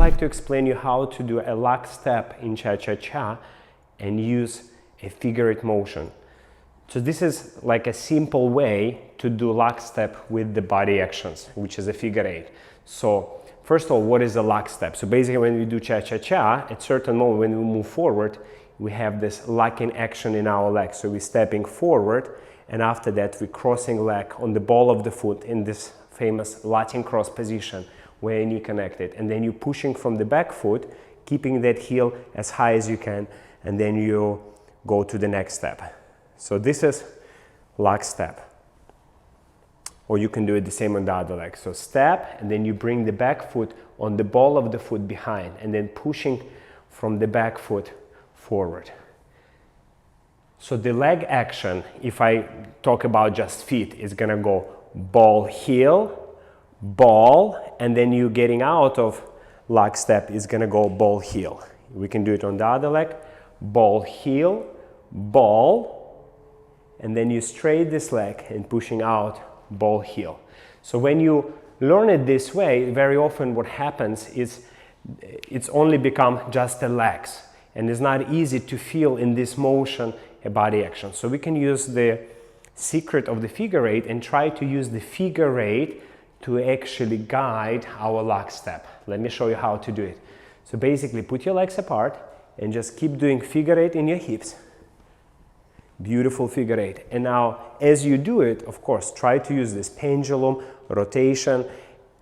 like to explain you how to do a lock step in cha-cha-cha and use a figure eight motion. So this is like a simple way to do lock step with the body actions, which is a figure eight. So first of all, what is a lock step? So basically when we do cha-cha-cha, at certain moment when we move forward, we have this locking action in our leg. So we're stepping forward, and after that we're crossing leg on the ball of the foot in this famous Latin cross position where your knee connected, and then you're pushing from the back foot, keeping that heel as high as you can, and then you go to the next step. So this is lock step. Or you can do it the same on the other leg. So step, and then you bring the back foot on the ball of the foot behind, and then pushing from the back foot forward. So the leg action, if I talk about just feet, is gonna go ball, heel, ball, and then you getting out of lock step is gonna go ball, heel. We can do it on the other leg, ball, heel, ball, and then you straight this leg and pushing out, ball, heel. So when you learn it this way, very often what happens is it's only become just the legs, and it's not easy to feel in this motion a body action. So we can use the secret of the figure eight and try to use the figure eight to actually guide our lock step. Let me show you how to do it. So basically put your legs apart and just keep doing figure eight in your hips. Beautiful figure eight. And now as you do it, of course, try to use this pendulum, rotation,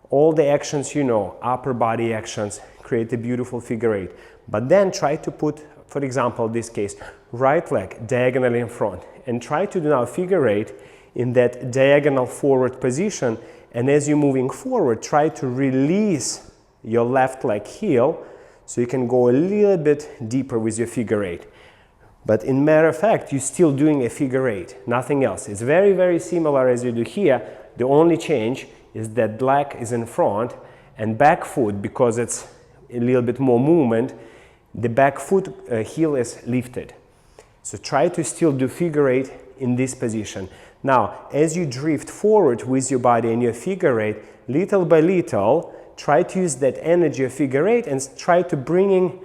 all the actions you know, upper body actions, create a beautiful figure eight. But then try to put, for example, this case, right leg diagonally in front, and try to do now figure eight in that diagonal forward position. And as you're moving forward, try to release your left leg heel so you can go a little bit deeper with your figure eight. But in matter of fact, you're still doing a figure eight, nothing else. It's very, very similar as you do here. The only change is that leg is in front and back foot, because it's a little bit more movement, the back foot heel is lifted. So try to still do figure eight in this position. Now, as you drift forward with your body and your figure eight, little by little, try to use that energy of figure eight and try to bringing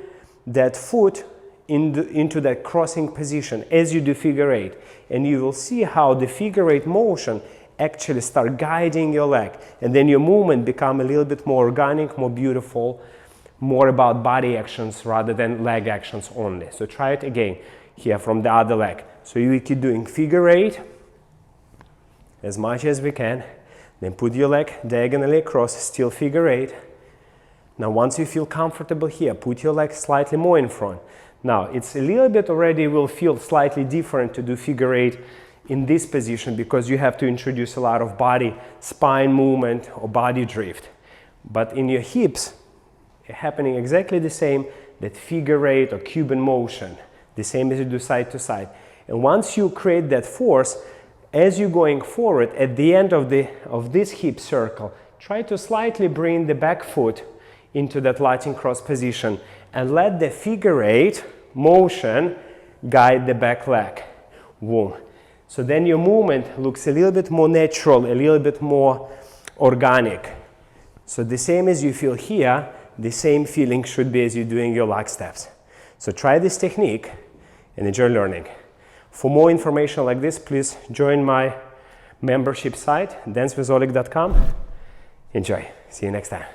that foot into that crossing position as you do figure eight. And you will see how the figure eight motion actually start guiding your leg. And then your movement become a little bit more organic, more beautiful, more about body actions rather than leg actions only. So try it again here from the other leg. So you keep doing figure eight as much as we can, then put your leg diagonally across, still figure eight. Now once you feel comfortable here, put your leg slightly more in front. Now it's a little bit already will feel slightly different to do figure eight in this position because you have to introduce a lot of body, spine movement or body drift. But in your hips, happening exactly the same, that figure eight or Cuban motion, the same as you do side to side. And once you create that force, as you're going forward, at the end of this hip circle, try to slightly bring the back foot into that Latin cross position and let the figure eight motion guide the back leg. Boom. So then your movement looks a little bit more natural, a little bit more organic. So the same as you feel here, the same feeling should be as you're doing your lock steps. So try this technique and enjoy learning. For more information like this, please join my membership site, dancewitholeg.com. Enjoy. See you next time.